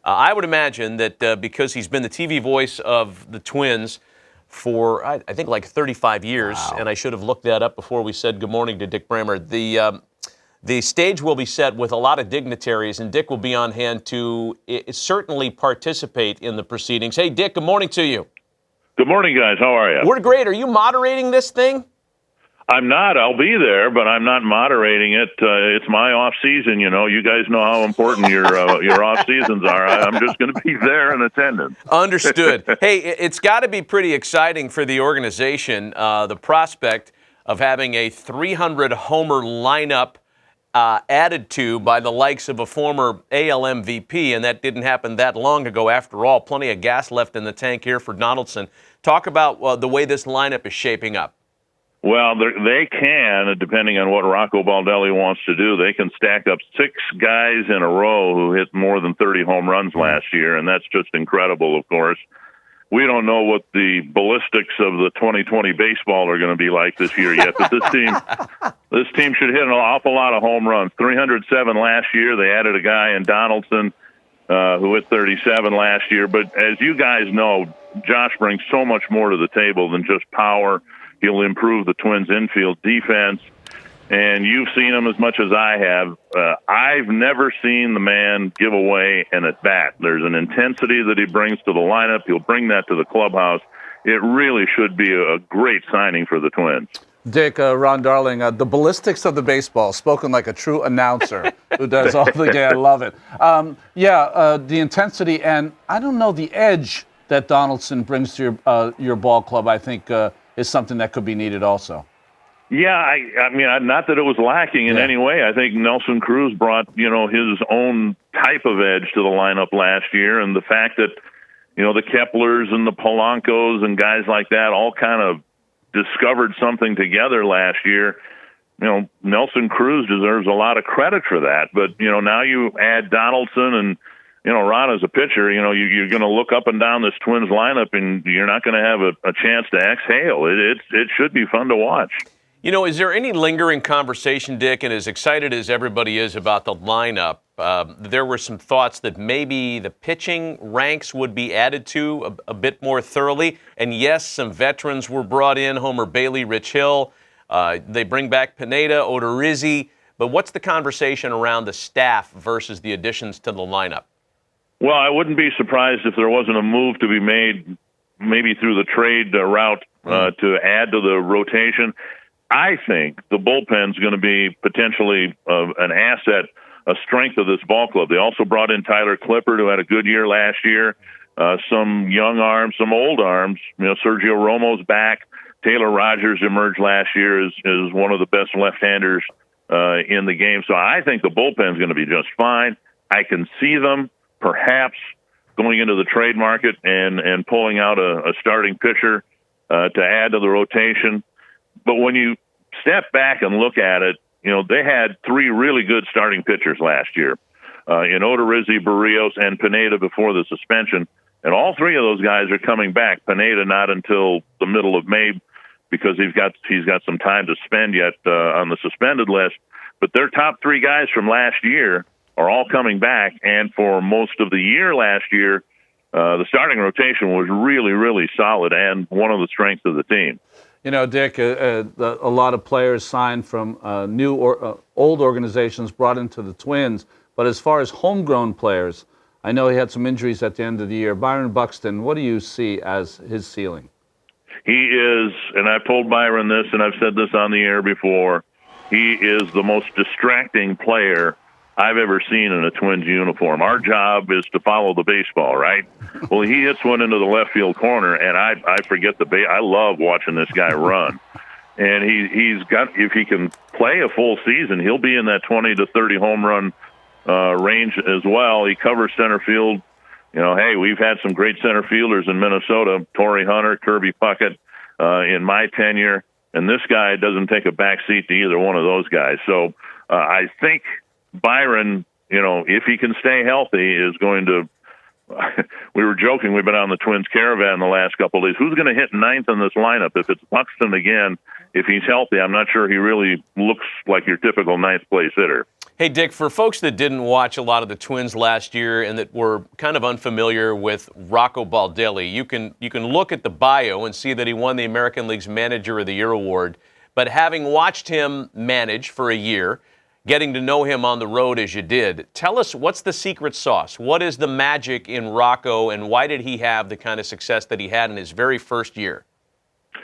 I would imagine that because he's been the TV voice of the Twins for, I think, like 35 years, Wow. and I should have looked that up before we said good morning to Dick Bremer. The stage will be set with a lot of dignitaries, and Dick will be on hand to certainly participate in the proceedings. Hey, Dick, good morning to you. Good morning, guys. How are you? We're great. Are you moderating this thing? I'm not. I'll be there, but I'm not moderating it. It's my off season. You know, you guys know how important your off seasons are. I'm just going to be there in attendance. Understood. Hey, it's got to be pretty exciting for the organization, the prospect of having a 300-homer lineup added to by the likes of a former AL MVP, and that didn't happen that long ago. After all, plenty of gas left in the tank here for Donaldson. Talk about the way this lineup is shaping up. Well, they can, depending on what Rocco Baldelli wants to do, they can stack up 6 guys in a row who hit more than 30 home runs last year, and that's just incredible, of course. We don't know what the ballistics of the 2020 baseball are going to be like this year yet, but this team should hit an awful lot of home runs. 307 last year. They added a guy in Donaldson who hit 37 last year. But as you guys know, Josh brings so much more to the table than just power. He'll improve the Twins' infield defense, and you've seen him as much as I have. I've never seen the man give away an at-bat. There's an intensity that he brings to the lineup. He'll bring that to the clubhouse. It really should be a great signing for the Twins. Dick, Ron Darling, the ballistics of the baseball, spoken like a true announcer who does all the game. I love it. The intensity and, I don't know, the edge that Donaldson brings to your ball club, I think, is something that could be needed also. Yeah, I mean, not that it was lacking in any way. I think Nelson Cruz brought, his own type of edge to the lineup last year, and the fact that, the Keplers and the Polancos and guys like that all kind of discovered something together last year. Nelson Cruz deserves a lot of credit for that. But, now you add Donaldson and, Ron as a pitcher, you're going to look up and down this Twins lineup and you're not going to have a chance to exhale. It should be fun to watch. Is there any lingering conversation, Dick, and as excited as everybody is about the lineup, there were some thoughts that maybe the pitching ranks would be added to a bit more thoroughly. And yes, some veterans were brought in, Homer Bailey, Rich Hill. They bring back Pineda, Odorizzi. But what's the conversation around the staff versus the additions to the lineup? Well, I wouldn't be surprised if there wasn't a move to be made maybe through the trade route to add to the rotation. I think the bullpen's going to be potentially an asset, a strength of this ball club. They also brought in Tyler Clippard, who had a good year last year, some young arms, some old arms. Sergio Romo's back. Taylor Rogers emerged last year as one of the best left-handers in the game. So I think the bullpen's going to be just fine. I can see them perhaps going into the trade market and pulling out a starting pitcher to add to the rotation. But when you step back and look at it, they had 3 really good starting pitchers last year in Odorizzi, Barrios, and Pineda before the suspension. And all 3 of those guys are coming back. Pineda not until the middle of May because he's got some time to spend yet on the suspended list. But their top 3 guys from last year are all coming back. And for most of the year last year, the starting rotation was really, really solid and one of the strengths of the team. Dick, a lot of players signed from new or old organizations brought into the Twins. But as far as homegrown players, I know he had some injuries at the end of the year. Byron Buxton, what do you see as his ceiling? He is, and I've told Byron this, and I've said this on the air before, he is the most distracting player I've ever seen in a Twins uniform. Our job is to follow the baseball, right? Well, he hits one into the left field corner, and I forget I love watching this guy run. And he's got, if he can play a full season, he'll be in that 20 to 30 home run range as well. He covers center field. Hey, we've had some great center fielders in Minnesota, Torrey Hunter, Kirby Puckett, in my tenure. And this guy doesn't take a back seat to either one of those guys. So I think Byron, if he can stay healthy, is going to we were joking, we've been on the Twins caravan the last couple of days. Who's going to hit 9th in this lineup? If it's Buxton again, if he's healthy, I'm not sure he really looks like your typical 9th place hitter. Hey, Dick, for folks that didn't watch a lot of the Twins last year and that were kind of unfamiliar with Rocco Baldelli, you can look at the bio and see that he won the American League's Manager of the Year award. But having watched him manage for a year, getting to know him on the road as you did, tell us, what's the secret sauce? What is the magic in Rocco, and why did he have the kind of success that he had in his very first year?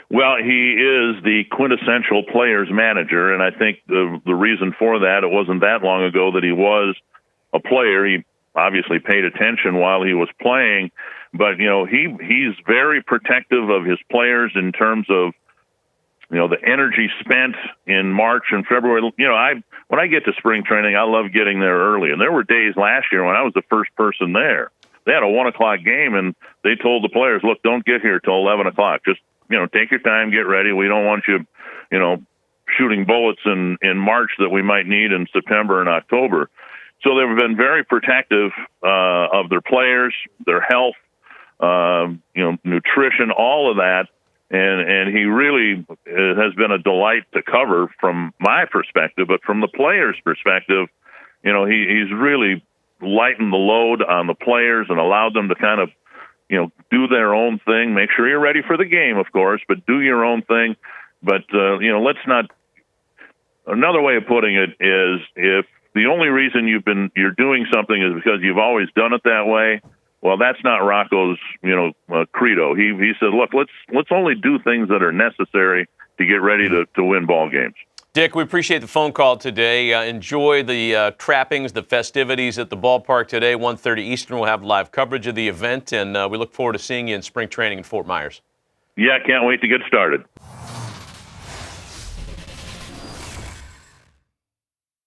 Well, he is the quintessential player's manager, and I think the reason for that, it wasn't that long ago that he was a player. He obviously paid attention while he was playing, but he's very protective of his players in terms of the energy spent in March and February. When I get to spring training, I love getting there early, and there were days last year when I was the first person there. They had a 1:00 game, and they told the players, "Look, don't get here till 11:00. Just take your time, get ready. We don't want you, shooting bullets in March that we might need in September and October." So they've been very protective of their players, their health, nutrition, all of that. And he really has been a delight to cover from my perspective, but from the players' perspective, he's really lightened the load on the players and allowed them to kind of do their own thing. Make sure you're ready for the game, of course, but do your own thing. But, let's not. Another way of putting it is, if the only reason you're doing something is because you've always done it that way, well, that's not Rocco's, credo. He said, look, let's only do things that are necessary to get ready to win ball games. Dick, we appreciate the phone call today. Enjoy the trappings, the festivities at the ballpark today. 1:30 Eastern, we'll have live coverage of the event, and we look forward to seeing you in spring training in Fort Myers. Yeah, can't wait to get started.